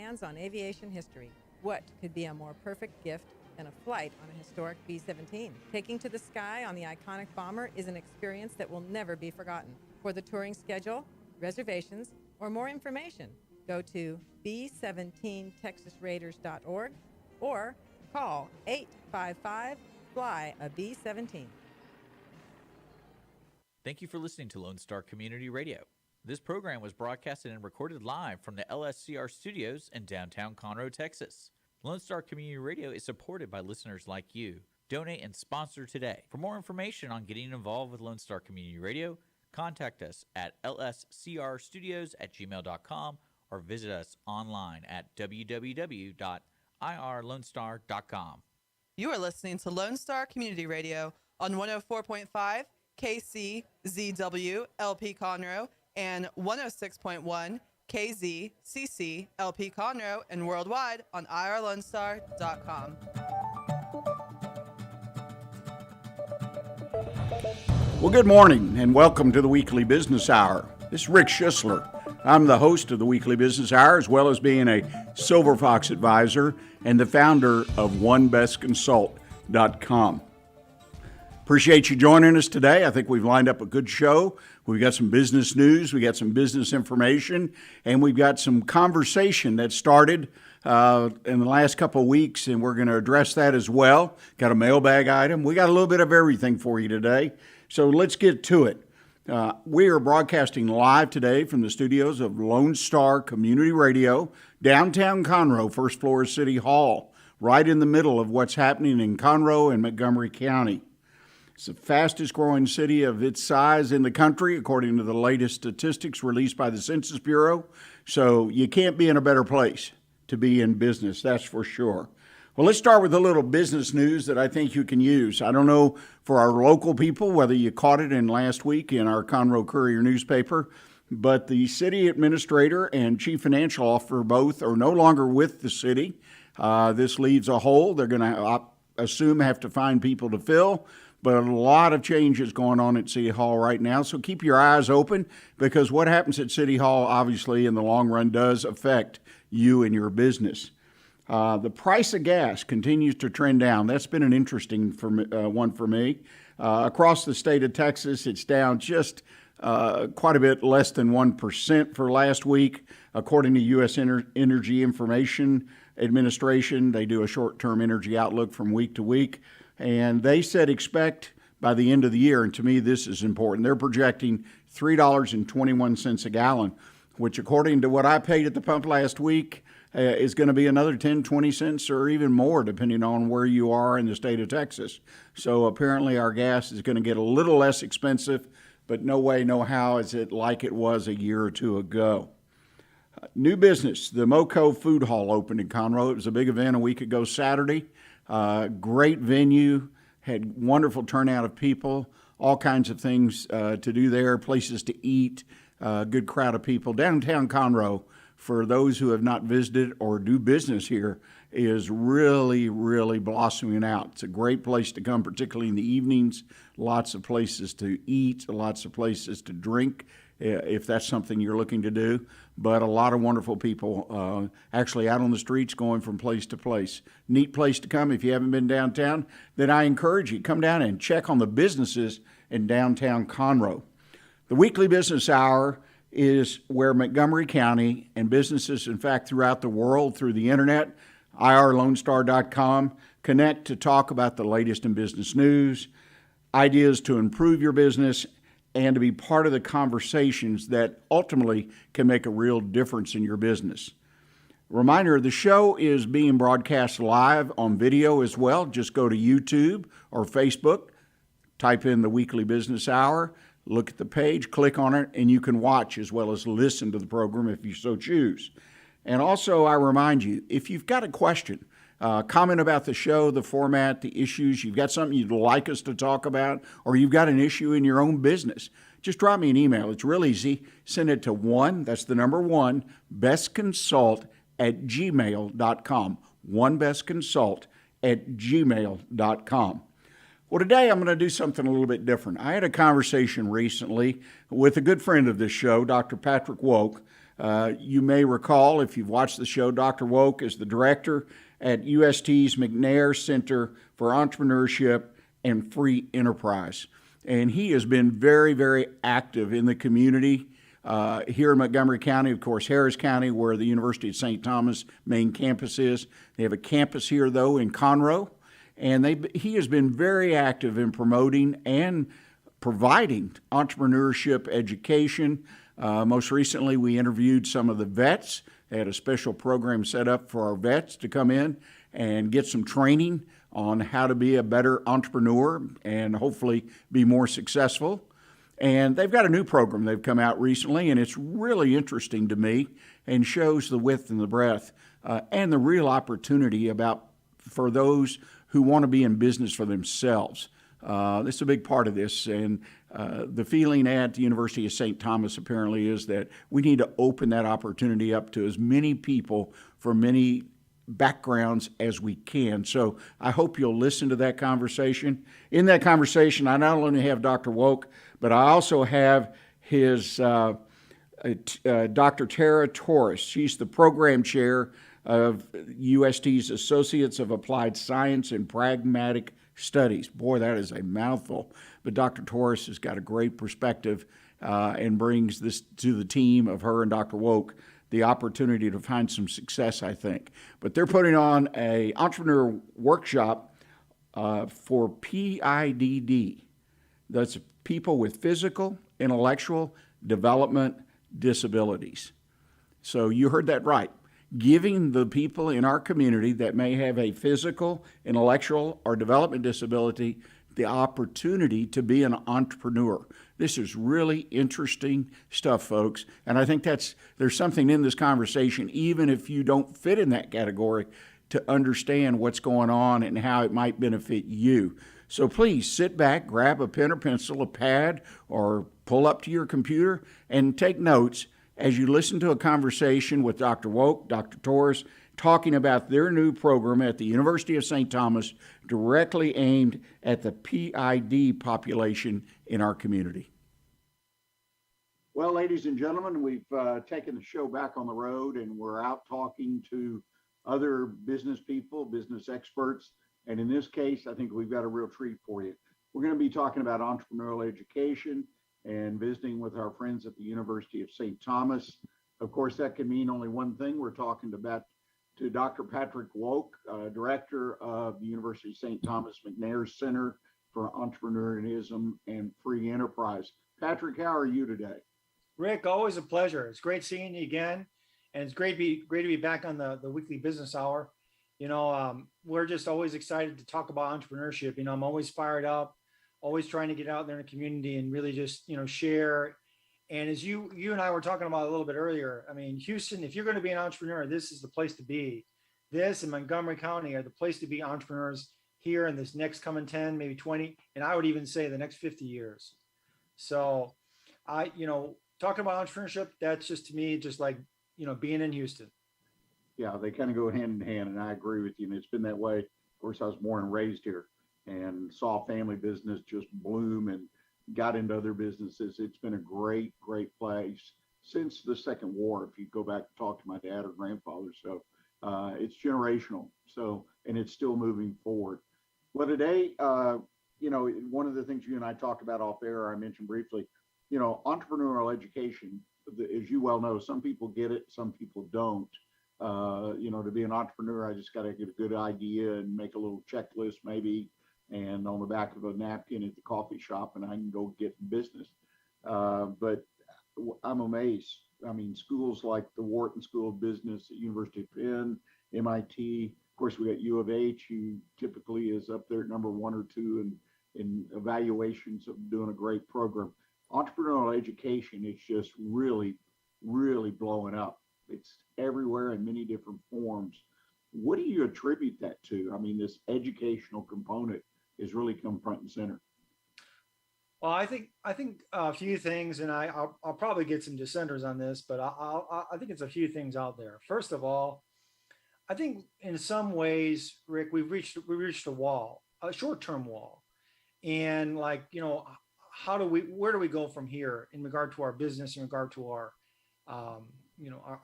hands on aviation history. What could be a more perfect gift than a flight on a historic B-17? Taking to the sky on the iconic bomber is an experience that will never be forgotten. For the touring schedule, reservations, or more information, go to b17texasraiders.org or call 855-FLY-A-B-17. Thank you for listening to Lone Star Community Radio. This program was broadcasted and recorded live from the LSCR studios in downtown Conroe, Texas. Lone Star Community Radio is supported by listeners like you. Donate and sponsor today. For more information on getting involved with Lone Star Community Radio, contact us at lscrstudios@gmail.com or visit us online at www.irlonestar.com. You are listening to Lone Star Community Radio on 104.5 KCZW LP Conroe and 106.1 KZCC LP Conroe and worldwide on irlonestar.com. Well, good morning and welcome to the Weekly Business Hour. This is Rick Schissler. I'm the host of the Weekly Business Hour, as well as being a Silver Fox advisor and the founder of OneBestConsult.com. Appreciate you joining us today. I think we've lined up a good show. We've got some business news, we got some business information, and we've got some conversation that started in the last couple of weeks, and we're going to address that as well. Got a mailbag item. We got a little bit of everything for you today, so let's get to it. We are broadcasting live today from the studios of Lone Star Community Radio, downtown Conroe, first floor of City Hall, right in the middle of what's happening in Conroe and Montgomery County. It's the fastest growing city of its size in the country, according to the latest statistics released by the Census Bureau. So you can't be in a better place to be in business, that's for sure. Well, let's start with a little business news that I think you can use. I don't know for our local people whether you caught it in last week in our Conroe Courier newspaper, but the city administrator and chief financial officer both are no longer with the city. This leaves a hole. They're going to assume have to find people to fill. But a lot of changes going on at City Hall right now, so keep your eyes open because what happens at City Hall, obviously, in the long run does affect you and your business. The price of gas continues to trend down. That's been an interesting one for me. Across the state of Texas, it's down just quite a bit less than 1% for last week, according to U.S. Energy Information Administration. They do a short-term energy outlook from week to week. And they said expect by the end of the year, and to me this is important, they're projecting $3.21 a gallon, which according to what I paid at the pump last week is going to be another 10, 20 cents or even more depending on where you are in the state of Texas. So apparently our gas is going to get a little less expensive, but no way, no how is it like it was a year or two ago. New business, the Moco Food Hall opened in Conroe. It was a big event a week ago Saturday. Great venue, had wonderful turnout of people, all kinds of things to do there, places to eat, good crowd of people. Downtown Conroe, for those who have not visited or do business here, is really, really blossoming out. It's a great place to come, particularly in the evenings. Lots of places to eat, lots of places to drink, if that's something you're looking to do. But a lot of wonderful people actually out on the streets going from place to place. Neat place to come. If you haven't been downtown, then I encourage you, come down and check on the businesses in downtown Conroe. The Weekly Business Hour is where Montgomery County and businesses, in fact, throughout the world through the internet, irlonestar.com, connect to talk about the latest in business news, ideas to improve your business, and to be part of the conversations that ultimately can make a real difference in your business. Reminder, the show is being broadcast live on video as well. Just go to YouTube or Facebook, type in the Weekly Business Hour, look at the page, click on it, and you can watch as well as listen to the program if you so choose. And also, I remind you, if you've got a question, comment about the show, the format, the issues, you've got something you'd like us to talk about, or you've got an issue in your own business, just drop me an email. It's real easy. Send it to that's the number 1, bestconsult@gmail.com. onebestconsult@gmail.com. Well, today I'm going to do something a little bit different. I had a conversation recently with a good friend of this show, Dr. Patrick Woock, You may recall, if you've watched the show, Dr. Woock is the director at UST's McNair Center for Entrepreneurship and Free Enterprise. And he has been very, very active in the community here in Montgomery County, of course, Harris County, where the University of St. Thomas main campus is. They have a campus here, though, in Conroe. And he has been very active in promoting and providing entrepreneurship education. Most recently, we interviewed some of the vets. They had a special program set up for our vets to come in and get some training on how to be a better entrepreneur and hopefully be more successful. And they've got a new program they've come out recently, and it's really interesting to me and shows the width and the breadth and the real opportunity for those who want to be in business for themselves. This is a big part of this, and the feeling at the University of St. Thomas apparently is that we need to open that opportunity up to as many people from many backgrounds as we can. So I hope you'll listen to that conversation. In that conversation, I not only have Dr. Woock, but I also have his Dr. Tera Torres. She's the program chair of UST's Associates of Applied Science and Pragmatic Studies. Boy, that is a mouthful. But Dr. Torres has got a great perspective and brings this to the team of her and Dr. Woock the opportunity to find some success, I think. But they're putting on an entrepreneur workshop for PIDD. That's people with physical, intellectual development disabilities. So you heard that right. Giving the people in our community that may have a physical, intellectual, or development disability the opportunity to be an entrepreneur. This is really interesting stuff, folks. And I think there's something in this conversation, even if you don't fit in that category, to understand what's going on and how it might benefit you. So please sit back, grab a pen or pencil, a pad, or pull up to your computer and take notes as you listen to a conversation with Dr. Woock, Dr. Torres, talking about their new program at the University of St. Thomas directly aimed at the PID population in our community. Well, ladies and gentlemen, we've taken the show back on the road, and we're out talking to other business people, business experts. And in this case, I think we've got a real treat for you. We're going to be talking about entrepreneurial education and visiting with our friends at the University of St. Thomas. Of course, that can mean only one thing. We're talking to Dr. Patrick Woock, Director of the University of St. Thomas McNair Center for Entrepreneurship and Free Enterprise. Patrick, how are you today? Rick, always a pleasure. It's great seeing you again, and it's great to be back on the weekly business hour. We're just always excited to talk about entrepreneurship. I'm always fired up, always trying to get out there in the community and really just share. And as you and I were talking about a little bit earlier, I mean, Houston, if you're going to be an entrepreneur, this is the place to be. This and Montgomery County are the place to be entrepreneurs here in this next coming 10, maybe 20, and I would even say the next 50 years. So talking about entrepreneurship, that's just to me, just like, being in Houston. Yeah, they kind of go hand in hand, and I agree with you. And it's been that way. Of course, I was born and raised here and saw family business just bloom and got into other businesses. It's been a great, great place since the Second War, if you go back and talk to my dad or grandfather. So it's generational. So, and it's still moving forward. Well, today, one of the things you and I talked about off air, I mentioned briefly, entrepreneurial education, as you well know, some people get it, some people don't. To be an entrepreneur, I just got to get a good idea and make a little checklist maybe, and on the back of a napkin at the coffee shop, and I can go get business. But I'm amazed. I mean, schools like the Wharton School of Business at University of Penn, MIT, of course, we got U of H, who typically is up there at number 1 or 2 in evaluations of doing a great program. Entrepreneurial education is just really, really blowing up. It's everywhere in many different forms. What do you attribute that to? I mean, this educational component has really come front and center. Well, I think a few things, and I'll probably get some dissenters on this, but I think it's a few things out there. First of all, I think in some ways, Rick, we reached a wall, a short-term wall, and where do we go from here in regard to our business, in regard to our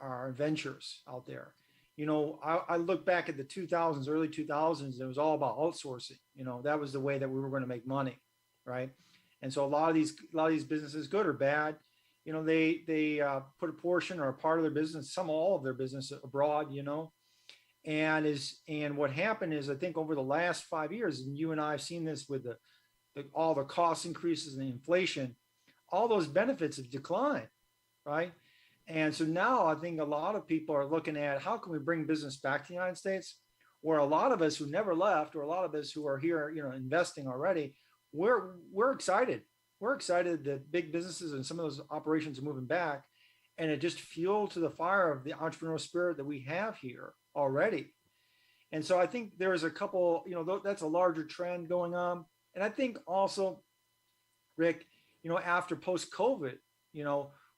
our ventures out there. I look back at the 2000s, early 2000s, it was all about outsourcing. That was the way that we were going to make money, right? And so a lot of these businesses, good or bad, they put a portion or a part of their business, all of their business abroad, and what happened is, I think over the last 5 years, and you and I have seen this with all the cost increases and the inflation, all those benefits have declined, right? And so now I think a lot of people are looking at how can we bring business back to the United States, where a lot of us who never left, or a lot of us who are here, investing already, we're excited. We're excited that big businesses and some of those operations are moving back, and it just fueled to the fire of the entrepreneurial spirit that we have here already. And so I think there's a couple, that's a larger trend going on. And I think also, Rick, after post-COVID,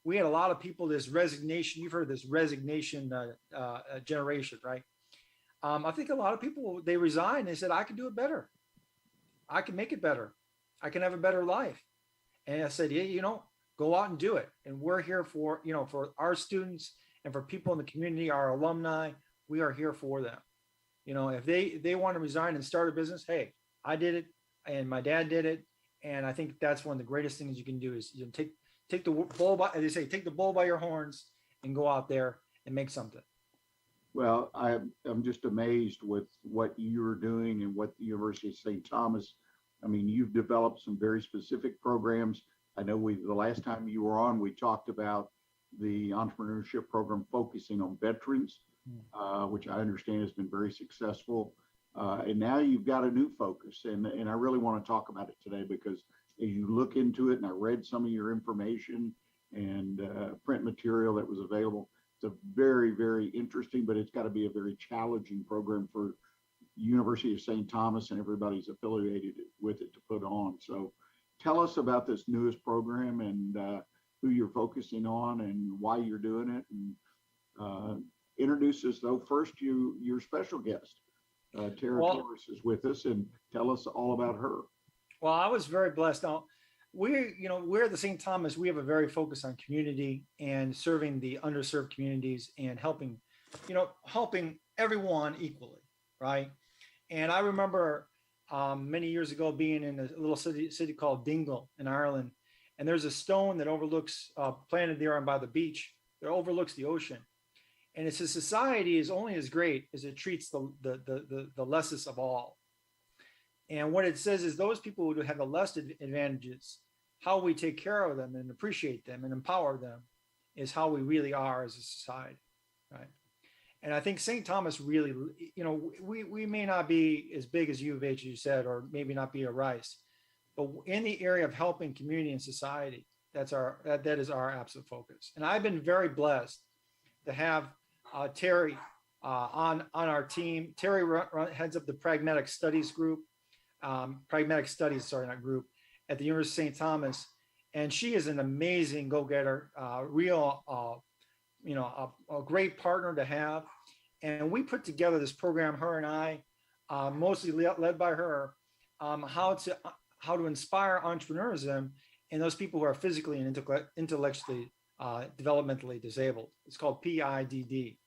we had a lot of people, this resignation, you've heard this resignation generation, right? I think a lot of people, they resigned. They said, I can do it better. I can make it better. I can have a better life. And I said, yeah, go out and do it. And we're here for, for our students and for people in the community, our alumni, we are here for them. If they want to resign and start a business, hey, I did it and my dad did it. And I think that's one of the greatest things you can do is take the bull by, as they say, take the bull by your horns and go out there and make something. Well, I'm just amazed with what you're doing and what the University of St. Thomas. I mean, you've developed some very specific programs. I know the last time you were on, we talked about the entrepreneurship program focusing on veterans, which I understand has been very successful. And now you've got a new focus, and I really want to talk about it today because as you look into it, and I read some of your information and print material that was available, it's a very, very interesting, but it's got to be a very challenging program for University of St. Thomas and everybody's affiliated with it to put on. So tell us about this newest program and who you're focusing on and why you're doing it. And introduce us, though, first, your special guest. Tera Torres is with us, and tell us all about her. Well, I was very blessed. Now, we're at the St. Thomas. We have a very focus on community and serving the underserved communities and helping everyone equally, right? And I remember many years ago being in a little city called Dingle in Ireland, and there's a stone that overlooks, planted there by the beach, that overlooks the ocean. And it's a society is only as great as it treats the lessest of all. And what it says is those people who have the less advantages, how we take care of them and appreciate them and empower them is how we really are as a society, right? And I think St. Thomas really, we may not be as big as U of H, as you said, or maybe not be a Rice, but in the area of helping community and society, that is our absolute focus. And I've been very blessed to have Terry on our team. Terry heads up the Pragmatic Studies group, at the University of St. Thomas. And she is an amazing go-getter, a great partner to have. And we put together this program, her and I, mostly led by her, how to inspire entrepreneurism in those people who are physically and intellectually developmentally disabled. It's called PIDD.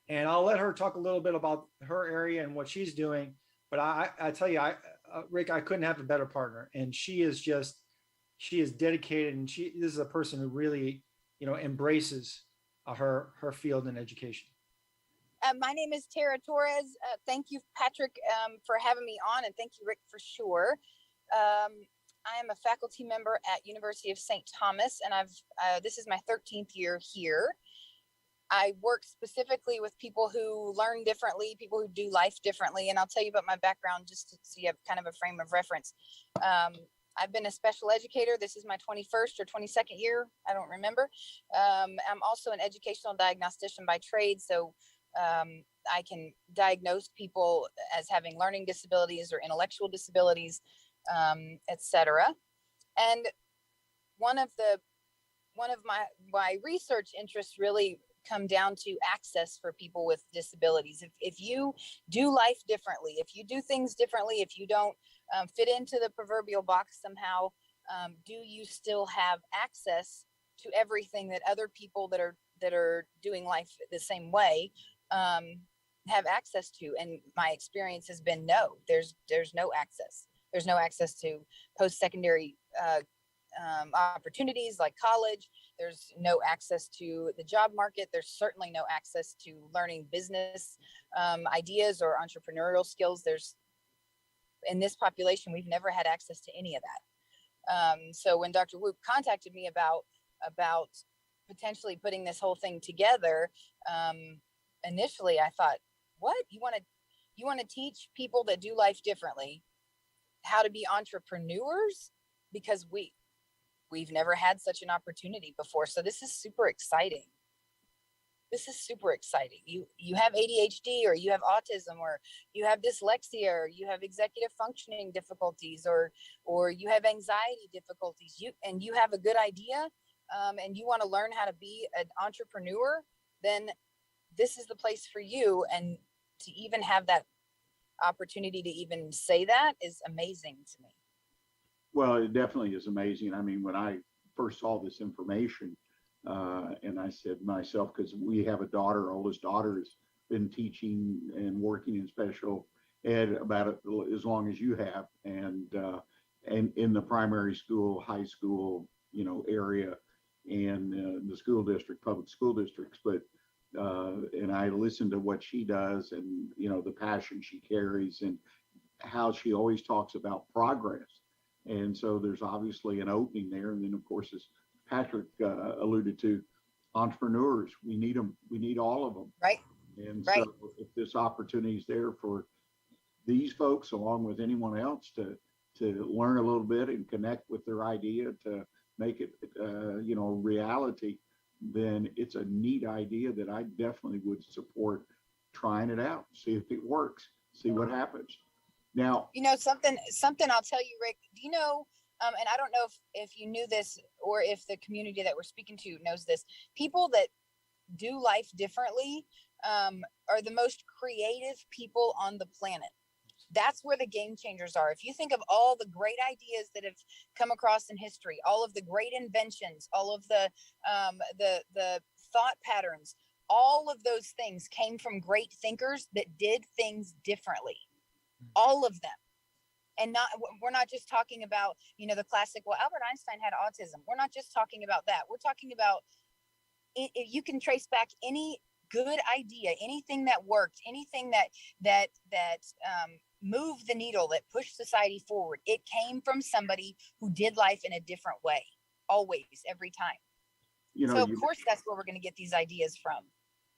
And I'll let her talk a little bit about her area and what she's doing. But I tell you, Rick, I couldn't have a better partner. And she is dedicated, and this is a person who really, embraces her field in education. My name is Tera Torres. Thank you, Patrick, for having me on, and thank you, Rick, for sure. I am a faculty member at University of St. Thomas, and this is my 13th year here. I work specifically with people who learn differently, people who do life differently, and I'll tell you about my background just so you have kind of a frame of reference. I've been a special educator. This is my 21st or 22nd year. I don't remember. I'm also an educational diagnostician by trade, so I can diagnose people as having learning disabilities or intellectual disabilities, etc. And one of my research interests really come down to access for people with disabilities. If you do life differently, if you do things differently, if you don't fit into the proverbial box somehow, do you still have access to everything that other people that that are doing life the same way have access to. And my experience has been no, there's no access. There's no access to post-secondary opportunities like college. There's no access to the job market. There's certainly no access to learning business ideas or entrepreneurial skills. In this population, we've never had access to any of that. So when Dr. Woock contacted me about potentially putting this whole thing together, initially I thought, what, you want to teach people that do life differently how to be entrepreneurs? Because we've never had such an opportunity before. So this is super exciting. You have ADHD, or you have autism, or you have dyslexia, or you have executive functioning difficulties, or you have anxiety difficulties. You have a good idea, and you want to learn how to be an entrepreneur, then this is the place for you. And to even have that opportunity to even say that is amazing to me. Well, it definitely is amazing. I mean, when I first saw this information, and I said to myself, because we have a daughter, our oldest daughter has been teaching and working in special ed about as long as you have, and in the primary school, high school, area, and the school district, public school districts. But and I listen to what she does, and the passion she carries, and how she always talks about progress. And so there's obviously an opening there. And then, of course, as Patrick alluded to, entrepreneurs, we need them. We need all of them. Right. And right. So if this opportunity is there for these folks, along with anyone else, to learn a little bit and connect with their idea to make it, reality, then it's a neat idea that I definitely would support trying it out, see if it works, see what happens. Now, something I'll tell you, Rick, do you know, and I don't know if you knew this, or if the community that we're speaking to knows this, people that do life differently are the most creative people on the planet. That's where the game changers are. If you think of all the great ideas that have come across in history, all of the great inventions, all of the thought patterns, all of those things came from great thinkers that did things differently. All of them. And we're not just talking about, the classic, well, Albert Einstein had autism. We're not just talking about that. We're talking about, if you can trace back any good idea, anything that worked, anything that moved the needle, that pushed society forward. It came from somebody who did life in a different way, always, every time. So of course, that's where we're going to get these ideas from.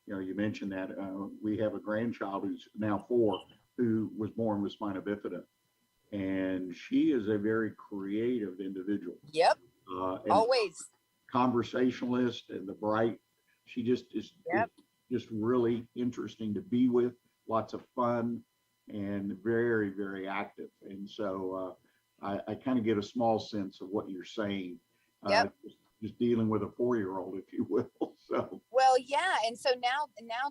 You mentioned that we have a grandchild who's now 4, who was born with spina bifida, and she is a very creative individual. Yep. Always. Conversationalist and the bright. She just is just really interesting to be with. Lots of fun and very, very active. And so I kind of get a small sense of what you're saying. Yep. Just dealing with a 4-year-old, if you will. So. Well, yeah. And so now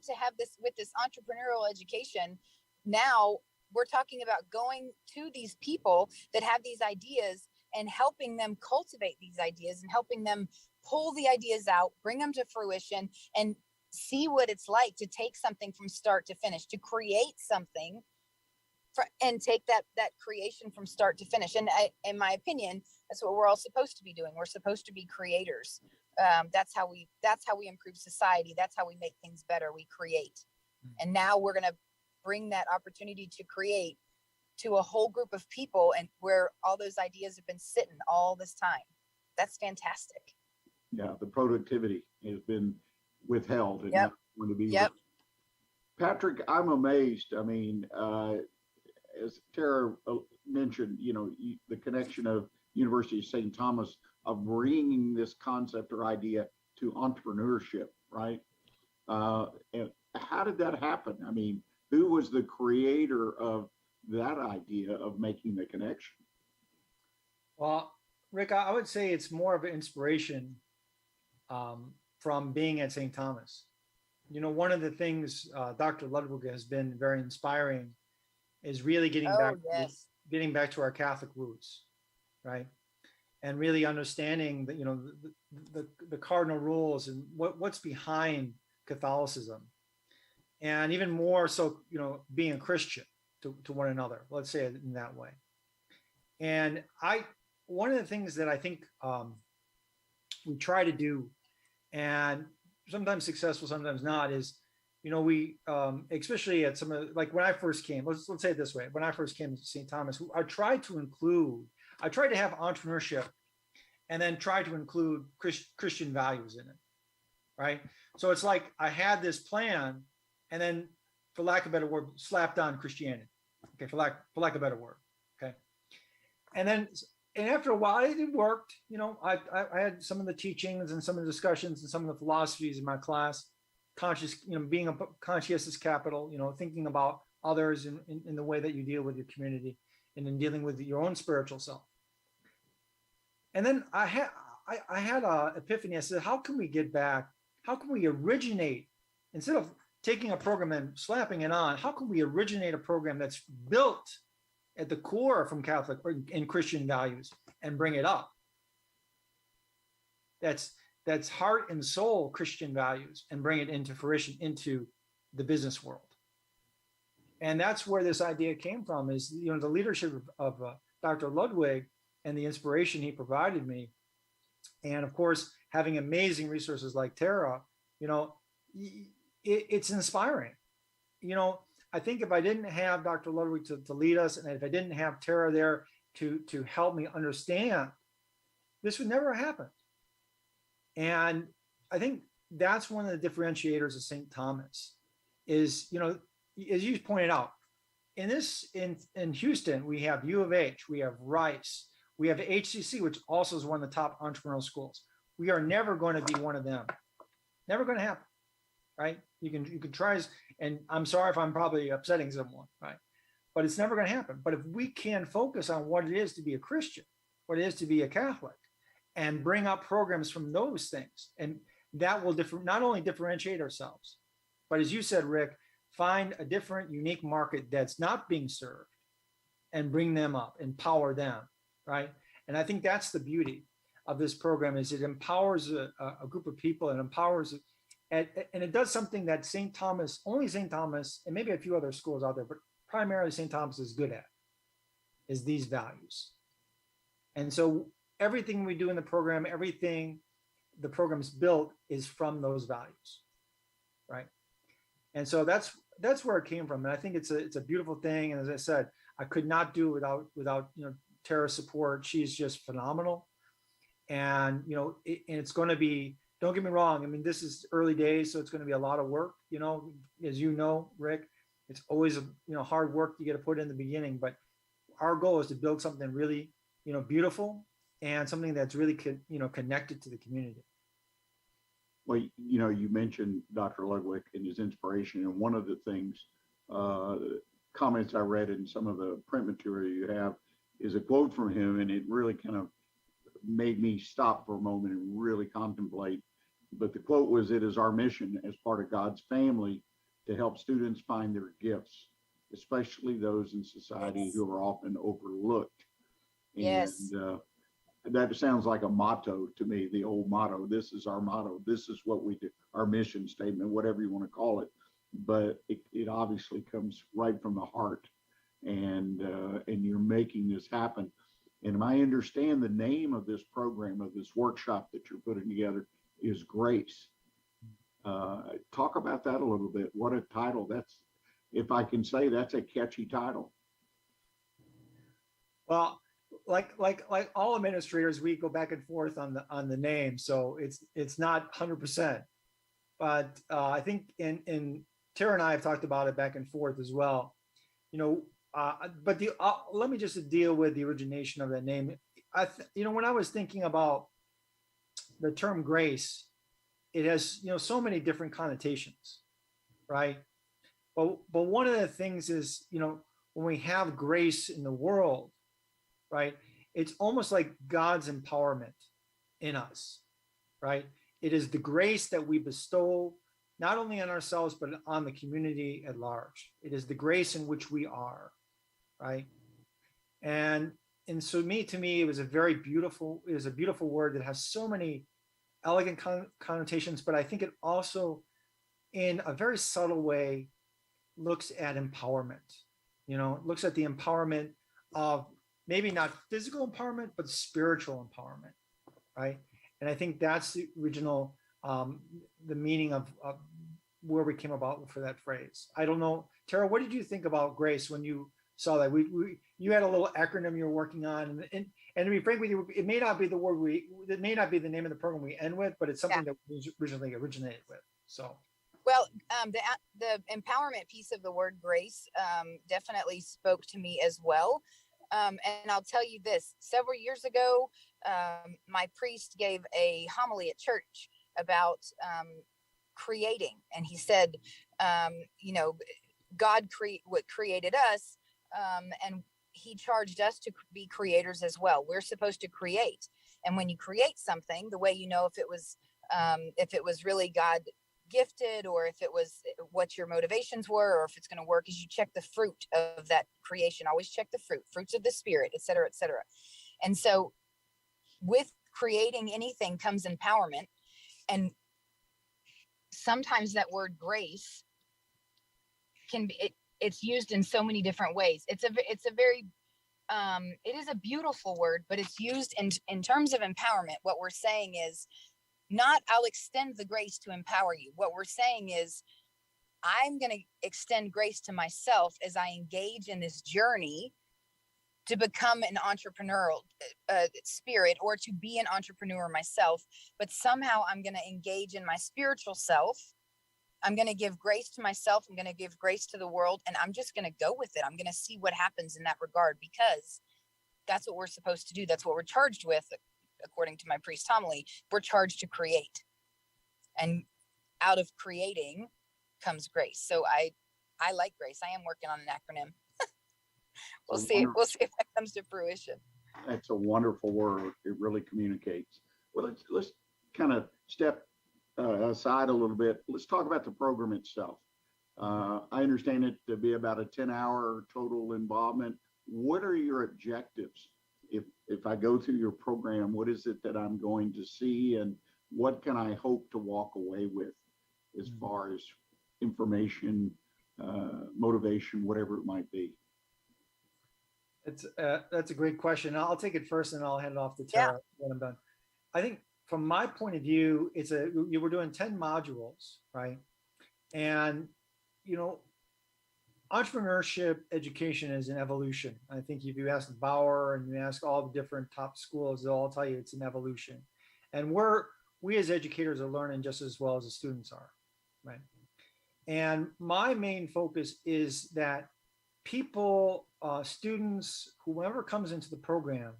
to have this with this entrepreneurial education, now we're talking about going to these people that have these ideas and helping them cultivate these ideas and helping them pull the ideas out, bring them to fruition, and see what it's like to take something from start to finish, to create something and take that creation from start to finish. And in my opinion, that's what we're all supposed to be doing. We're supposed to be creators. That's how we improve society. That's how we make things better. We create. And now we're going to bring that opportunity to create to a whole group of people, and where all those ideas have been sitting all this time. That's fantastic. Yeah, the productivity has been withheld and Yep. not going to be. Yep. Patrick, I'm amazed. I mean, as Tera mentioned, the connection of University of St. Thomas of bringing this concept or idea to entrepreneurship, right? And how did that happen? I mean, who was the creator of that idea of making the connection? Well, Rick, I would say it's more of an inspiration from being at St. Thomas. One of the things Dr. Ludwig has been very inspiring is really getting back to our Catholic roots, right? and really understanding that, the cardinal rules and what's behind Catholicism, and even more so, being a Christian to one another. Let's say it in that way. And one of the things that I think we try to do, and sometimes successful, sometimes not, is, we, especially at some of, like when I first came, let's say it this way. When I first came to St. Thomas, I tried to have entrepreneurship and then try to include Christian values in it, right? So it's like I had this plan and then, for lack of a better word, slapped on Christianity. Okay, for lack of a better word. Okay. And after a while, it worked. I had some of the teachings and some of the discussions and some of the philosophies in my class, being a conscientious capital, thinking about others in the way that you deal with your community and in dealing with your own spiritual self. And then I had a epiphany. I said, how can we originate, instead of taking a program and slapping it on, how can we originate a program that's built at the core from Catholic and Christian values and bring it up? That's heart and soul Christian values, and bring it into fruition into the business world. And that's where this idea came from, is, the leadership of Dr. Ludwig and the inspiration he provided me. And of course, having amazing resources like Tera, it's inspiring. I think if I didn't have Dr. Ludwig to lead us, and if I didn't have Tera there to help me understand, this would never happen. And I think that's one of the differentiators of St. Thomas is, as you pointed out, in Houston, we have U of H, we have Rice, we have HCC, which also is one of the top entrepreneurial schools. We are never going to be one of them. Never going to happen, right? You can try, and I'm sorry if I'm probably upsetting someone, right? But it's never going to happen. But if we can focus on what it is to be a Christian, what it is to be a Catholic, and bring up programs from those things, and that will not only differentiate ourselves, but as you said, Rick, find a different, unique market that's not being served, and bring them up, empower them, right? And I think that's the beauty of this program, is it empowers a group of people, and empowers, and it does something that only St. Thomas, and maybe a few other schools out there, but primarily St. Thomas is good at, is these values. And so everything we do in the program, everything the program's built, is from those values, right? And so that's where it came from. And I think it's a beautiful thing. And as I said, I could not do it without Tera's support. She's just phenomenal. And and it's going to be, don't get me wrong, I mean, this is early days, so it's going to be a lot of work. As you know, Rick, it's always hard work you got to put in the beginning. But our goal is to build something really beautiful, and something that's really connected to the community. Well, you mentioned Dr. Ludwig and his inspiration, and one of the things, comments I read in some of the print material you have, is a quote from him, and it really kind of made me stop for a moment and really contemplate. But the quote was, "It is our mission as part of God's family to help students find their gifts, especially those in society who are often overlooked." Yes. And that sounds like a motto to me, the old motto. This is our motto. This is what we do, our mission statement, whatever you want to call it. But it obviously comes right from the heart, and you're making this happen. And I understand the name of this program, of this workshop that you're putting together, is Grace. Talk about that a little bit. What a title. That's, if I can say, that's a catchy title. Well, like all administrators, we go back and forth on the name, so it's not 100%. But I think in Tera and I have talked about it back and forth as well. But let me just deal with the origination of that name. When I was thinking about the term grace, it has so many different connotations, right? But one of the things is when we have grace in the world, right? It's almost like God's empowerment in us, right? It is the grace that we bestow not only on ourselves, but on the community at large. It is the grace in which we are, right? And so to me, it was a beautiful word that has so many elegant connotations, but I think it also, in a very subtle way, looks at empowerment. It looks at the empowerment of maybe not physical empowerment, but spiritual empowerment, right? And I think that's the original, the meaning of where we came about for that phrase. I don't know, Tera, what did you think about grace when you saw that? You had a little acronym you were working on, and to be frank with you, it may not be the word it may not be the name of the program we end with, but it's something that was originally originated with. So. Well, the empowerment piece of the word grace definitely spoke to me as well. And I'll tell you this, several years ago, my priest gave a homily at church about creating. And he said, God created us, and he charged us to be creators as well. We're supposed to create. And when you create something, the way you know if it was really God gifted, or if it was what your motivations were, or if it's going to work, is you check the fruit of that creation. Always check the fruits of the spirit, et cetera, et cetera. And so with creating anything comes empowerment. And sometimes that word grace can be, it's used in so many different ways. It is a beautiful word, but it's used in terms of empowerment. What we're saying is, not I'll extend the grace to empower you. What we're saying is, I'm going to extend grace to myself as I engage in this journey to become an entrepreneurial spirit, or to be an entrepreneur myself. But somehow I'm going to engage in my spiritual self. I'm going to give grace to myself. I'm going to give grace to the world, and I'm just going to go with it. I'm going to see what happens in that regard, because that's what we're supposed to do. That's what we're charged with. According to my priest homily, we're charged to create, and out of creating comes grace. So I like grace. I am working on an acronym. We'll see if that comes to fruition. That's a wonderful word. It really communicates. Well, let's kind of step aside a little bit. Let's talk about the program itself. I understand it to be about a 10-hour total involvement. What are your objectives? If I go through your program, what is it that I'm going to see, and what can I hope to walk away with as far as information, motivation, whatever it might be? That's a great question. I'll take it first, and I'll hand it off to Tera when I'm done. I think from my point of view, we're doing 10 modules, right? And entrepreneurship education is an evolution. I think if you ask Bauer and you ask all the different top schools, they'll all tell you it's an evolution. And we as educators are learning just as well as the students are, right? And my main focus is that people, students, whoever comes into the program,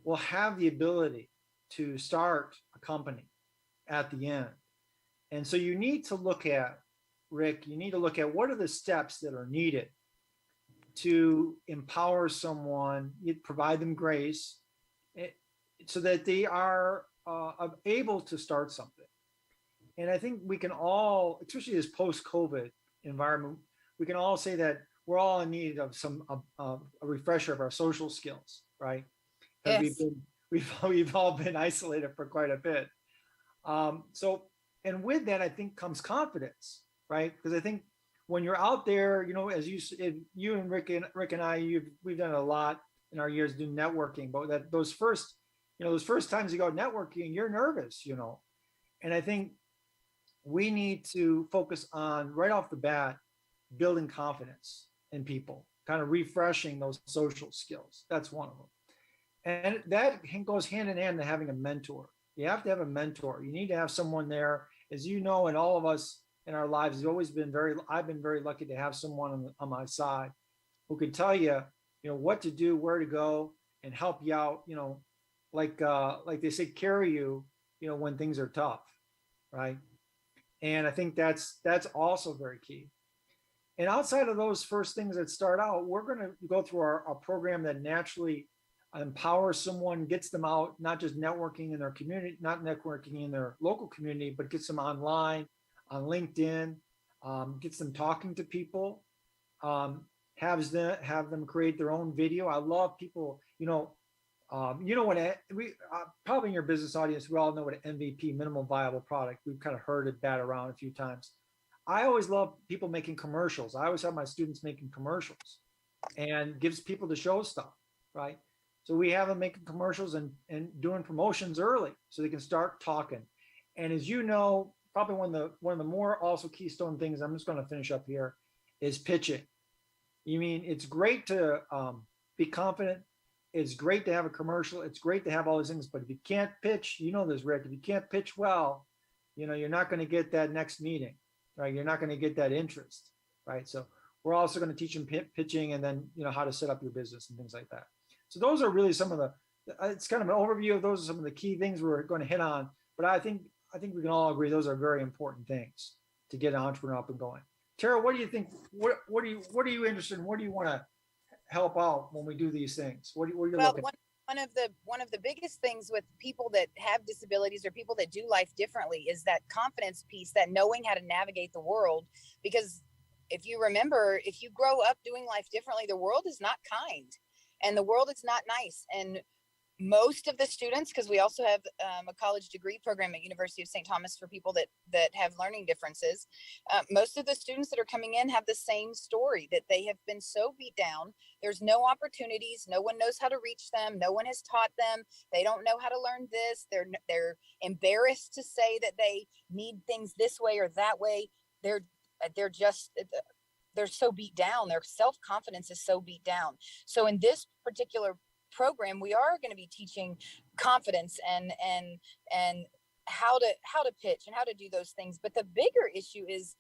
will have the ability to start a company at the end. And so you need to look at, Rick, what are the steps that are needed to empower someone, provide them grace, so that they are able to start something. And I think we can all, especially this post-COVID environment, we can all say that we're all in need of a refresher of our social skills, right? Because we've all been isolated for quite a bit. And with that, I think comes confidence. Right, because I think when you're out there, as you and Rick and I, we've done a lot in our years doing networking. But those first times you go networking, you're nervous, And I think we need to focus on right off the bat building confidence in people, kind of refreshing those social skills. That's one of them, and that goes hand in hand to having a mentor. You have to have a mentor. You need to have someone there, as and all of us. In our lives, I've been very lucky to have someone on my side who can tell you, what to do, where to go, and help you out, like they say, carry you, when things are tough, right? And I think that's also very key. And outside of those first things that start out, we're going to go through our program that naturally empowers someone, gets them out, not just networking in their community, not networking in their local community, but gets them online, on LinkedIn, gets them talking to people. And have them create their own video. I love people, when we probably in your business audience, we all know what an MVP, minimum viable product. We've kind of heard that around a few times. I always love people making commercials. I always have my students making commercials, and gives people to show stuff, right? So we have them making commercials and doing promotions early so they can start talking. And as you know, probably one of the more also keystone things, I'm just going to finish up here, is pitching. You mean, it's great to be confident. It's great to have a commercial. It's great to have all these things, but if you can't pitch, you know this, Rick, if you can't pitch well, you're not going to get that next meeting, right? You're not going to get that interest, right? So we're also going to teach them pitching, and then, how to set up your business and things like that. So those are really some of it's kind of an overview of those are some of the key things we're going to hit on, but I think we can all agree those are very important things to get an entrepreneur up and going. Tera, what do you think? What are you interested in? What do you want to help out when we do these things? What are you looking at? One of the biggest things with people that have disabilities or people that do life differently is that confidence piece, that knowing how to navigate the world. Because if you remember, if you grow up doing life differently, the world is not kind and the world is not nice. And most of the students, because we also have a college degree program at University of St. Thomas for people that have learning differences. Most of the students that are coming in have the same story, that they have been so beat down. There's no opportunities. No one knows how to reach them. No one has taught them. They don't know how to learn this. They're embarrassed to say that they need things this way or that way. They're so beat down. Their self-confidence is so beat down. So in this particular program, we are going to be teaching confidence and how to pitch and how to do those things. But the bigger issue is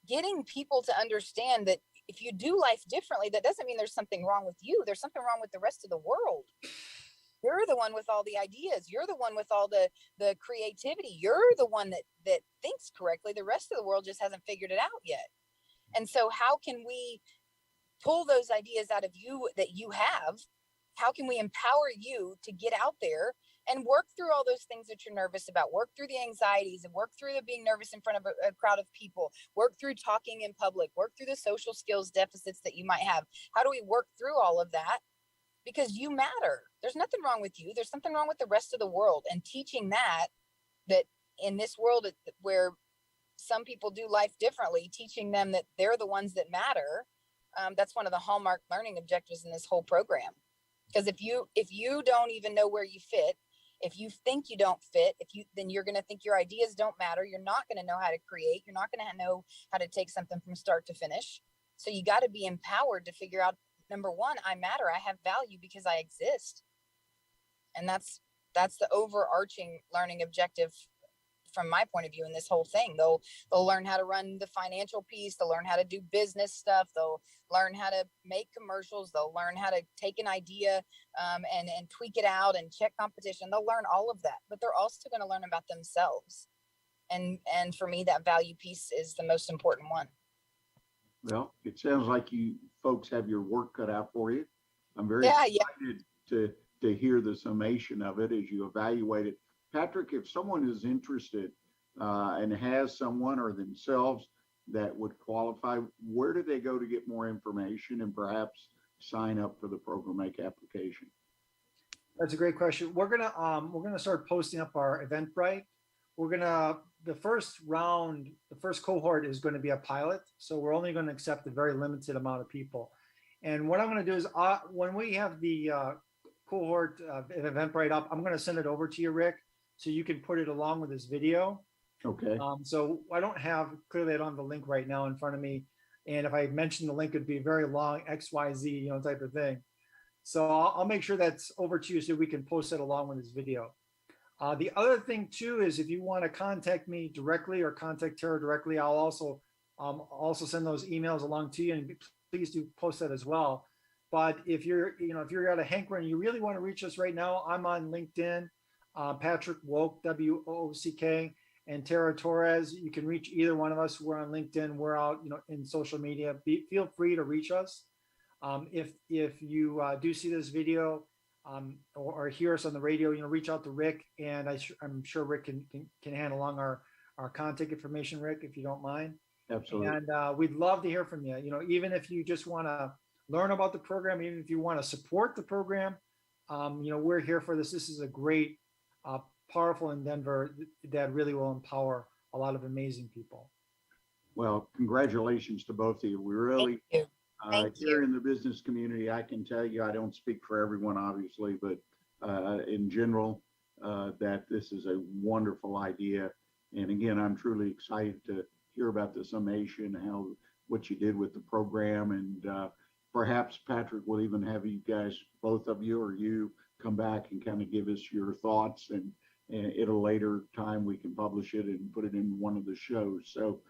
getting people to understand that if you do life differently, that doesn't mean there's something wrong with you. There's something wrong with the rest of the world. You're the one with all the ideas. You're the one with all the creativity. You're the one that thinks correctly. The rest of the world just hasn't figured it out yet. And so how can we pull those ideas out of you that you have? How can we empower you to get out there and work through all those things that you're nervous about, work through the anxieties and work through the being nervous in front of a crowd of people, work through talking in public, work through the social skills deficits that you might have? How do we work through all of that? Because you matter. There's nothing wrong with you. There's something wrong with the rest of the world. And teaching that in this world where some people do life differently, teaching them that they're the ones that matter. That's one of the hallmark learning objectives in this whole program. Because if you don't even know where you fit, if you think you don't fit, then you're going to think your ideas don't matter. You're not going to know how to create. You're not going to know how to take something from start to finish. So you got to be empowered to figure out, number one, I matter. I have value because I exist. And that's the overarching learning objective from my point of view in this whole thing. They'll learn how to run the financial piece. They'll learn how to do business stuff. They'll learn how to make commercials. They'll learn how to take an idea and tweak it out and check competition. They'll learn all of that, but they're also going to learn about themselves. And for me, that value piece is the most important one. Well, it sounds like you folks have your work cut out for you. I'm very excited to hear the summation of it as you evaluate it. Patrick, if someone is interested and has someone or themselves that would qualify, where do they go to get more information and perhaps sign up for the program, make application? That's a great question. We're gonna start posting up our Eventbrite. The first round, the first cohort is going to be a pilot, so we're only going to accept a very limited amount of people. And what I'm going to do is when we have the cohort Eventbrite up, I'm going to send it over to you, Rick, so you can put it along with this video. Okay. So I don't have the link right now in front of me. And if I mention the link, it'd be very long, XYZ, type of thing. So I'll make sure that's over to you so we can post it along with this video. The other thing too is if you want to contact me directly or contact Tera directly, I'll also send those emails along to you, and please do post that as well. But if you're at a hankering, you really want to reach us right now, I'm on LinkedIn. Patrick Woock, W-O-O-C-K, and Tera Torres. You can reach either one of us. We're on LinkedIn. We're out, in social media. Feel free to reach us. If you do see this video or hear us on the radio, reach out to Rick, and I'm sure Rick can hand along our contact information, Rick, if you don't mind. Absolutely. And we'd love to hear from you. Even if you just want to learn about the program, even if you want to support the program, we're here for this. This is a great, powerful endeavor that really will empower a lot of amazing people. Well, congratulations to both of you. We really, Thank here you. in the business community, I can tell you, I don't speak for everyone, obviously, but in general, that this is a wonderful idea. And again, I'm truly excited to hear about the summation, what you did with the program. And perhaps Patrick will even have you guys, both of you or you, come back and kind of give us your thoughts. And at a later time, we can publish it and put it in one of the shows. So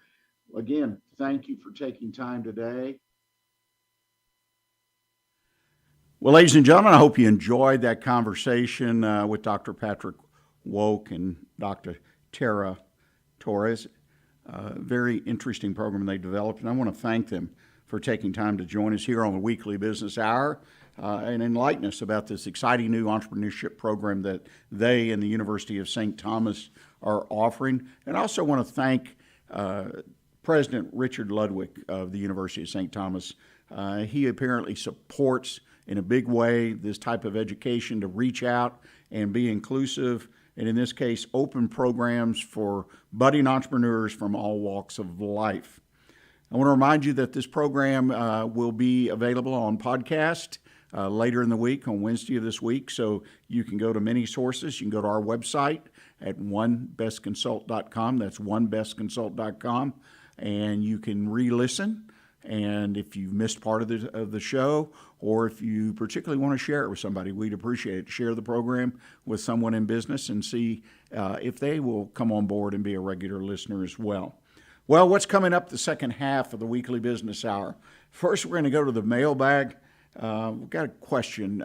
again, thank you for taking time today. Well, ladies and gentlemen, I hope you enjoyed that conversation with Dr. Patrick Woock and Dr. Tera Torres. Very interesting program they developed, and I want to thank them for taking time to join us here on the Weekly Business Hour and enlighten us about this exciting new entrepreneurship program that they and the University of St. Thomas are offering. And I also want to thank President Richard Ludwig of the University of St. Thomas. He apparently supports in a big way this type of education to reach out and be inclusive, and in this case, open programs for budding entrepreneurs from all walks of life. I want to remind you that this program will be available on podcast later in the week, on Wednesday of this week, so you can go to many sources. You can go to our website at onebestconsult.com. That's onebestconsult.com, and you can re-listen. And if you've missed part of the show, or if you particularly want to share it with somebody, we'd appreciate it. Share the program with someone in business and see if they will come on board and be a regular listener as well. Well, what's coming up the second half of the Weekly Business Hour? First, we're going to go to the mailbag. We've got a question.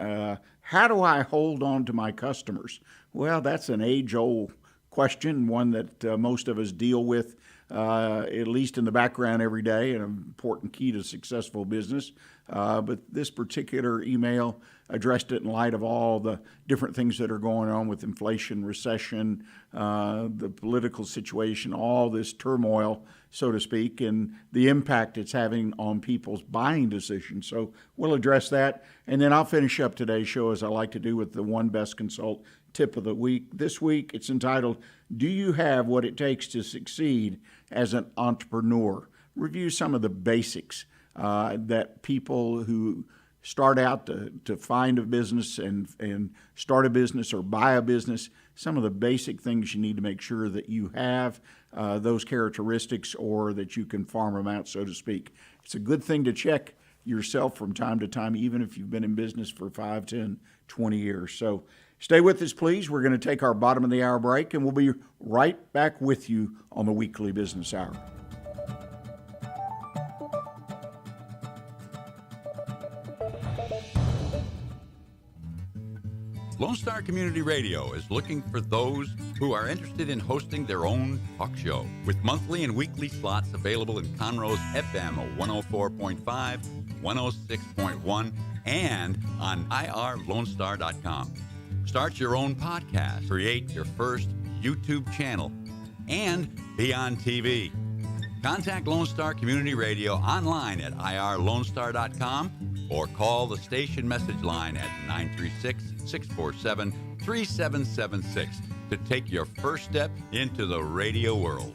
How do I hold on to my customers? Well, that's an age-old question, one that most of us deal with at least in the background every day, an important key to successful business. But this particular email addressed it in light of all the different things that are going on with inflation, recession, the political situation, all this turmoil, so to speak, and the impact it's having on people's buying decisions. So we'll address that. And then I'll finish up today's show, as I like to do, with the One Best Consult tip of the week. This week, it's entitled, Do You Have What It Takes to Succeed as an Entrepreneur? Review some of the basics that people who start out to find a business and start a business or buy a business, some of the basic things you need to make sure that you have those characteristics, or that you can farm them out, so to speak. It's a good thing to check yourself from time to time, even if you've been in business for 5, 10, 20 years. So stay with us, please. We're going to take our bottom of the hour break, and we'll be right back with you on the Weekly Business Hour. Lone Star Community Radio is looking for those who are interested in hosting their own talk show, with monthly and weekly slots available in Conroe's FM 104.5, 106.1, and on irlonestar.com. Start your own podcast, create your first YouTube channel, and be on TV. Contact Lone Star Community Radio online at irlonestar.com or call the station message line at 936-647-3776 to take your first step into the radio world.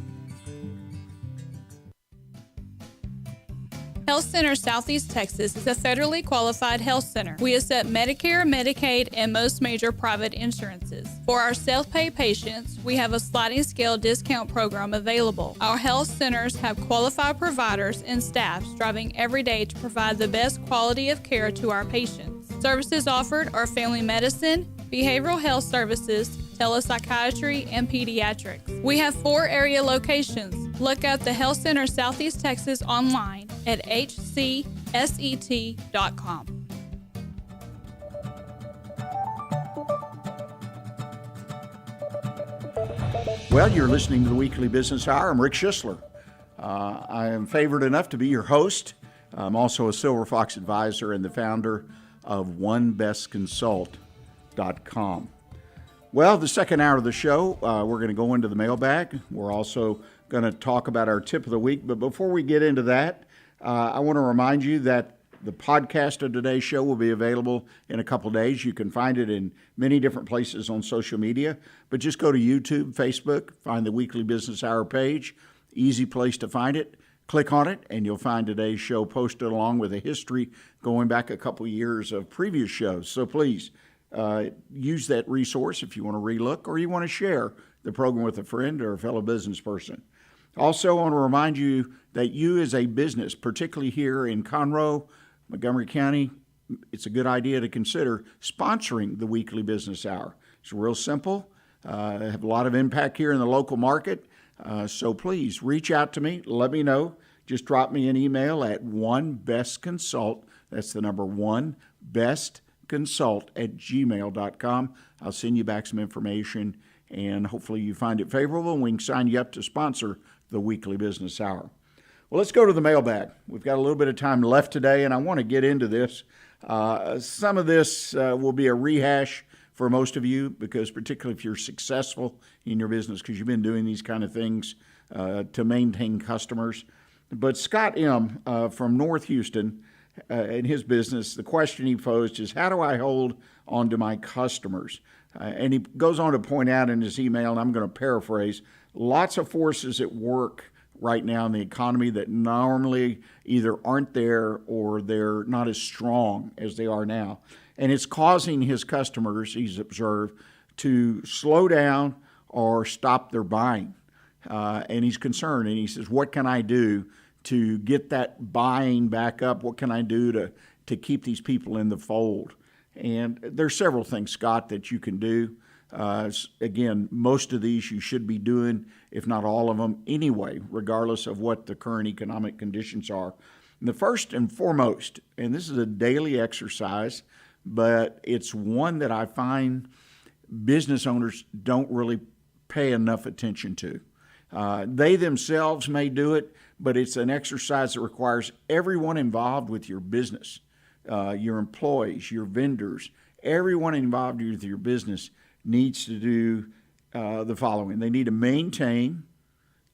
Health Center Southeast Texas is a federally qualified health center. We accept Medicare, Medicaid, and most major private insurances. For our self-pay patients, we have a sliding scale discount program available. Our health centers have qualified providers and staff striving every day to provide the best quality of care to our patients. Services offered are family medicine, behavioral health services, telepsychiatry, and pediatrics. We have 4 area locations. Look up the Health Center Southeast Texas online at hcset.com. Well, you're listening to the Weekly Business Hour. I'm Rick Schissler. I am favored enough to be your host. I'm also a Silver Fox advisor and the founder of onebestconsult.com. Well, the second hour of the show, we're going to go into the mailbag. We're also going to talk about our tip of the week. But before we get into that, I want to remind you that The podcast of today's show will be available in a couple days. You can find it in many different places on social media, but just go to YouTube, Facebook, find the Weekly Business Hour page. Easy place to find it. Click on it, and you'll find today's show posted along with a history going back a couple years of previous shows. So please use that resource if you want to relook or you want to share the program with a friend or a fellow business person. Also, I want to remind you that you as a business, particularly here in Conroe, Montgomery County, it's a good idea to consider sponsoring the Weekly Business Hour. It's real simple. Have a lot of impact here in the local market. So please reach out to me. Let me know. Just drop me an email at onebestconsult. That's the number 1bestconsult@gmail.com. I'll send you back some information, and hopefully you find it favorable, and we can sign you up to sponsor the Weekly Business Hour. Well, let's go to the mailbag. We've got a little bit of time left today, and I want to get into this. Some of this will be a rehash for most of you, because particularly if you're successful in your business, because you've been doing these kind of things to maintain customers. But Scott M. From North Houston, in his business, the question he posed is, how do I hold on to my customers? And he goes on to point out in his email, and I'm going to paraphrase, lots of forces at work right now in the economy that normally either aren't there or they're not as strong as they are now. And it's causing his customers, he's observed, to slow down or stop their buying. And he's concerned, and he says, what can I do to get that buying back up? What can I do to keep these people in the fold? And there's several things, Scott, that you can do. Again, most of these you should be doing, if not all of them anyway, regardless of what the current economic conditions are. And the first and foremost, and this is a daily exercise, but it's one that I find business owners don't really pay enough attention to. They themselves may do it, but it's an exercise that requires everyone involved with your business, your employees, your vendors, everyone involved with your business needs to do the following. They need to maintain,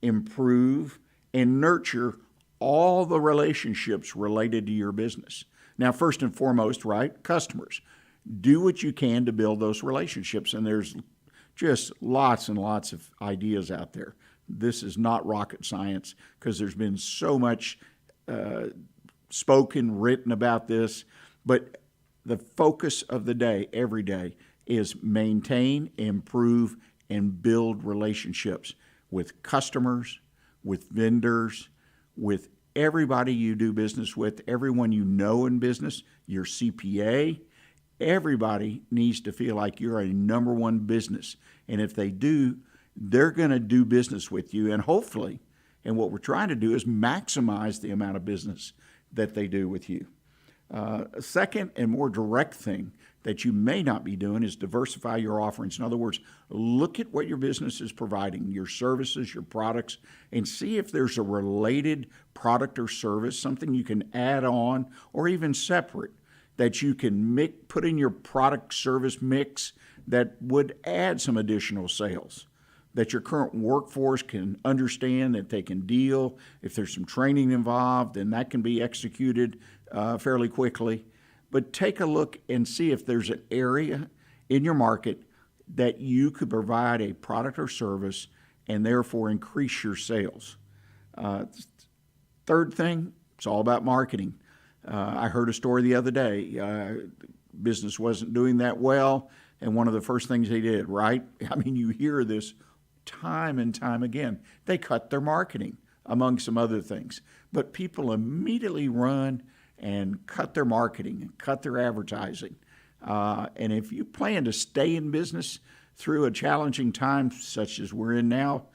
improve, and nurture all the relationships related to your business. Now, first and foremost, right, customers. Do what you can to build those relationships, and there's just lots and lots of ideas out there. This is not rocket science, because there's been so much spoken, written about this, but the focus of the day, every day, is maintain, improve, and build relationships with customers, with vendors, with everybody you do business with, everyone you know in business, your CPA. Everybody needs to feel like you're a number one business. And if they do, they're going to do business with you. And hopefully, and what we're trying to do is maximize the amount of business that they do with you. A second and more direct thing that you may not be doing is diversify your offerings. In other words, look at what your business is providing, your services, your products, and see if there's a related product or service, something you can add on or even separate that you can put in your product service mix that would add some additional sales, that your current workforce can understand, that they can deal. If there's some training involved, then that can be executed fairly quickly. But take a look and see if there's an area in your market that you could provide a product or service and therefore increase your sales. Third thing, it's all about marketing. I heard a story the other day. Business wasn't doing that well, and one of the first things they did, right? I mean, you hear this time and time again. They cut their marketing, among some other things. But people immediately run and cut their marketing and cut their advertising. And if you plan to stay in business through a challenging time such as we're in now,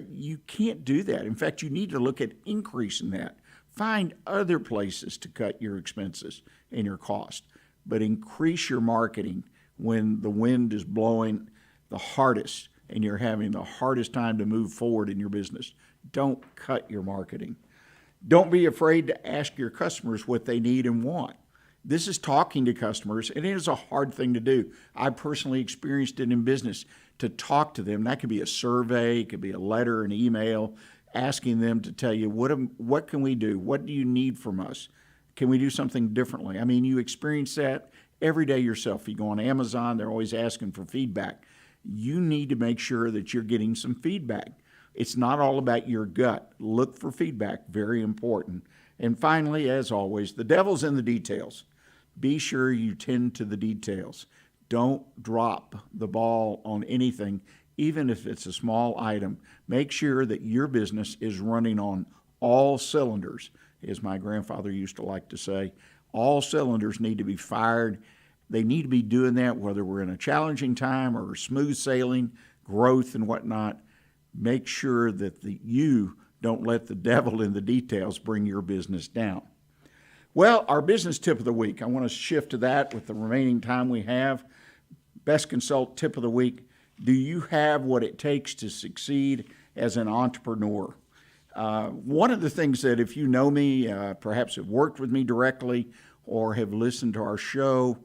you can't do that. In fact, you need to look at increasing that. Find other places to cut your expenses and your cost, but increase your marketing when the wind is blowing the hardest and you're having the hardest time to move forward in your business. Don't cut your marketing. Don't be afraid to ask your customers what they need and want. This is talking to customers, and it is a hard thing to do. I personally experienced it in business, to talk to them. That could be a survey, it could be a letter, an email, asking them to tell you, what can we do? What do you need from us? Can we do something differently? I mean, you experience that every day yourself. You go on Amazon, they're always asking for feedback. You need to make sure that you're getting some feedback. It's not all about your gut. Look for feedback, very important. And finally, as always, the devil's in the details. Be sure you tend to the details. Don't drop the ball on anything, even if it's a small item. Make sure that your business is running on all cylinders, as my grandfather used to like to say. All cylinders need to be fired. They need to be doing that whether we're in a challenging time or smooth sailing, growth and whatnot. Make sure that you don't let the devil in the details bring your business down. Well, our business tip of the week, I want to shift to that with the remaining time we have. Best Consult tip of the week. Do you have what it takes to succeed as an entrepreneur? One of the things that, if you know me, perhaps have worked with me directly or have listened to our show,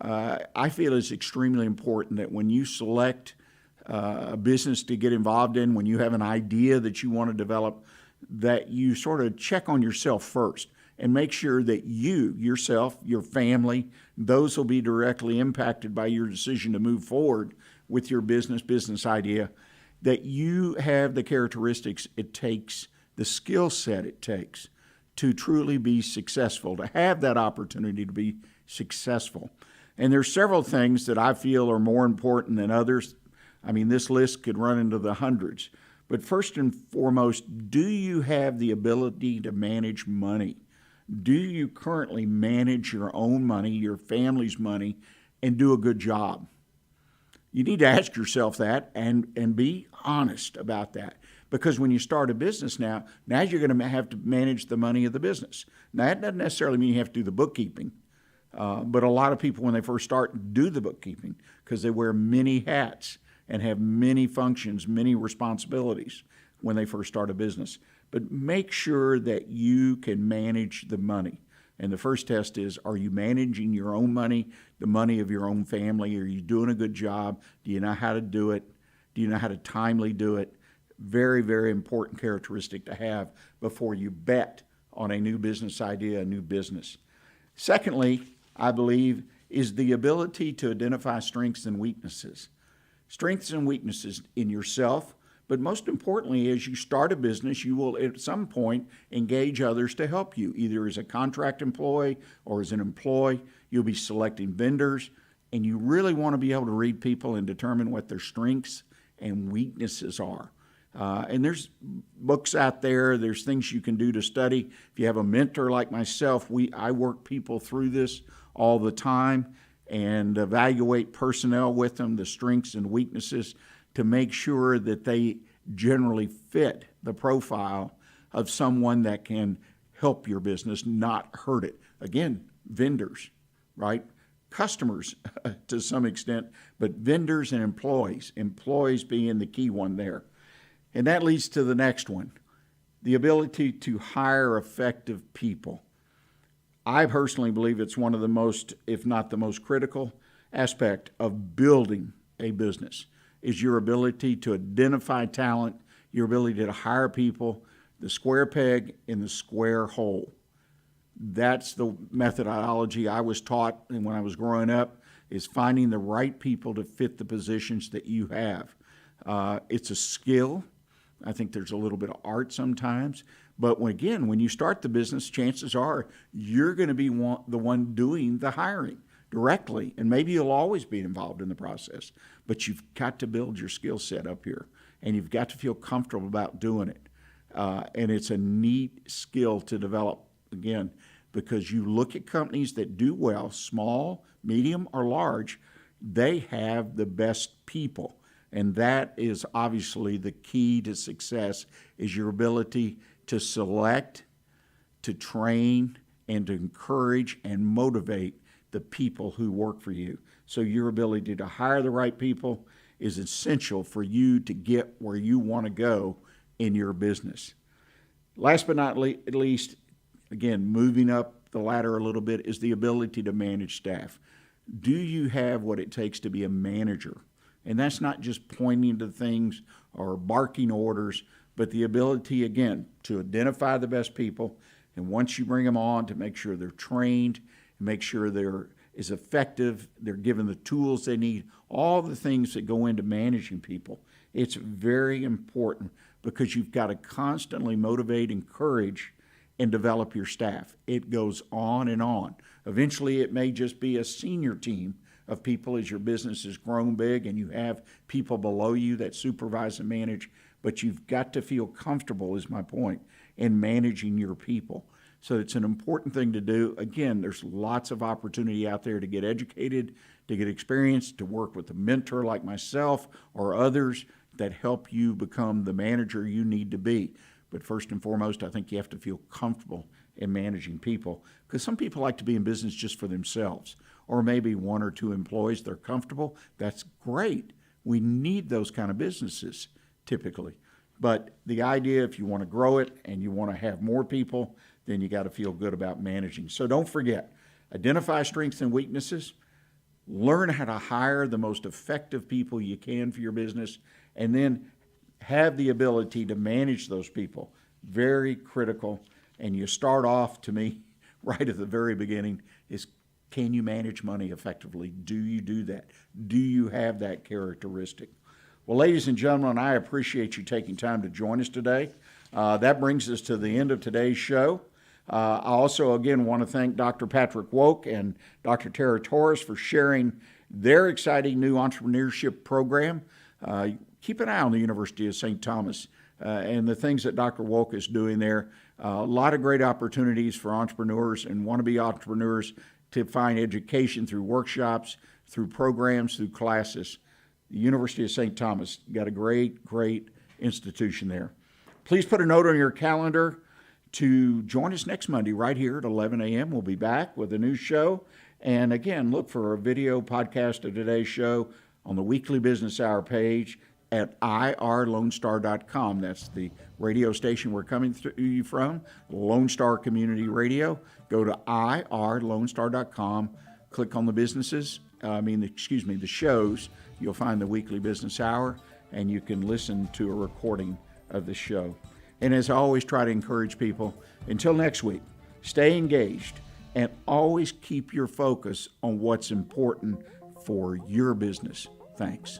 I feel is extremely important that when you select a business to get involved in, when you have an idea that you want to develop, that you sort of check on yourself first and make sure that you, yourself, your family, those will be directly impacted by your decision to move forward with your business idea, that you have the characteristics it takes, the skill set it takes to truly be successful, to have that opportunity to be successful. And there's several things that I feel are more important than others. I mean, this list could run into the hundreds. But first and foremost, do you have the ability to manage money? Do you currently manage your own money, your family's money, and do a good job? You need to ask yourself that and be honest about that. Because when you start a business now you're going to have to manage the money of the business. Now, that doesn't necessarily mean you have to do the bookkeeping. But a lot of people, when they first start, do the bookkeeping because they wear many hats and have many functions, many responsibilities when they first start a business. But make sure that you can manage the money. And the first test is, are you managing your own money, the money of your own family? Are you doing a good job? Do you know how to do it? Do you know how to timely do it? Very, very important characteristic to have before you bet on a new business idea, a new business. Secondly, I believe, is the ability to identify strengths and weaknesses. Strengths and weaknesses in yourself, but most importantly, as you start a business, you will at some point engage others to help you, either as a contract employee or as an employee. You'll be selecting vendors, and you really want to be able to read people and determine what their strengths and weaknesses are. And there's books out there, there's things you can do to study. If you have a mentor like myself, I work people through this all the time and evaluate personnel with them, the strengths and weaknesses, to make sure that they generally fit the profile of someone that can help your business, not hurt it. Again, vendors, right? Customers to some extent, but vendors and employees being the key one there. And that leads to the next one, the ability to hire effective people. I personally believe it's one of the most, if not the most critical aspect of building a business, is your ability to identify talent, your ability to hire people, the square peg in the square hole. That's the methodology I was taught when I was growing up, is finding the right people to fit the positions that you have. It's a skill. I think there's a little bit of art sometimes. But when you start the business, chances are you're going to be the one doing the hiring directly. And maybe you'll always be involved in the process. But you've got to build your skill set up here. And you've got to feel comfortable about doing it. And it's a neat skill to develop, again, because you look at companies that do well, small, medium, or large, they have the best people. And that is obviously the key to success, is your ability to select, to train, and to encourage and motivate the people who work for you. So your ability to hire the right people is essential for you to get where you want to go in your business. Last but not least, again, moving up the ladder a little bit, is the ability to manage staff. Do you have what it takes to be a manager? And that's not just pointing to things or barking orders, but the ability, again, to identify the best people, And once you bring them on, to make sure they're trained, make sure they're as effective, they're given the tools they need, all the things that go into managing people. It's very important because you've got to constantly motivate, encourage, and develop your staff. It goes on and on. Eventually, it may just be a senior team of people as your business has grown big and you have people below you that supervise and manage, but you've got to feel comfortable, is my point, in managing your people. So it's an important thing to do. Again, there's lots of opportunity out there to get educated, to get experience, to work with a mentor like myself or others that help you become the manager you need to be. But first and foremost, I think you have to feel comfortable in managing people, because some people like to be in business just for themselves, or maybe one or two employees. They're comfortable. That's great. We need those kind of businesses typically. But the idea, if you want to grow it and you want to have more people, then you got to feel good about managing. So don't forget, identify strengths and weaknesses, learn how to hire the most effective people you can for your business, and then have the ability to manage those people. Very critical. And you start off, to me, right at the very beginning, is can you manage money effectively? Do you do that? Do you have that characteristic? Well, ladies and gentlemen, I appreciate you taking time to join us today. That brings us to the end of today's show. I also, again, want to thank Dr. Patrick Woock and Dr. Tera Torres for sharing their exciting new entrepreneurship program. Keep an eye on the University of St. Thomas and the things that Dr. Woock is doing there. A lot of great opportunities for entrepreneurs and wannabe entrepreneurs to find education through workshops, through programs, through classes. The University of St. Thomas got a great, great institution there. Please put a note on your calendar to join us next Monday right here at 11 a.m. We'll be back with a new show. And again, look for a video podcast of today's show on the Weekly Business Hour page at irlonestar.com. That's the radio station we're coming to you from, Lone Star Community Radio. Go to irlonestar.com, click on the the shows. You'll find the Weekly Business Hour, and you can listen to a recording of the show. And as I always try to encourage people, until next week, stay engaged and always keep your focus on what's important for your business. Thanks.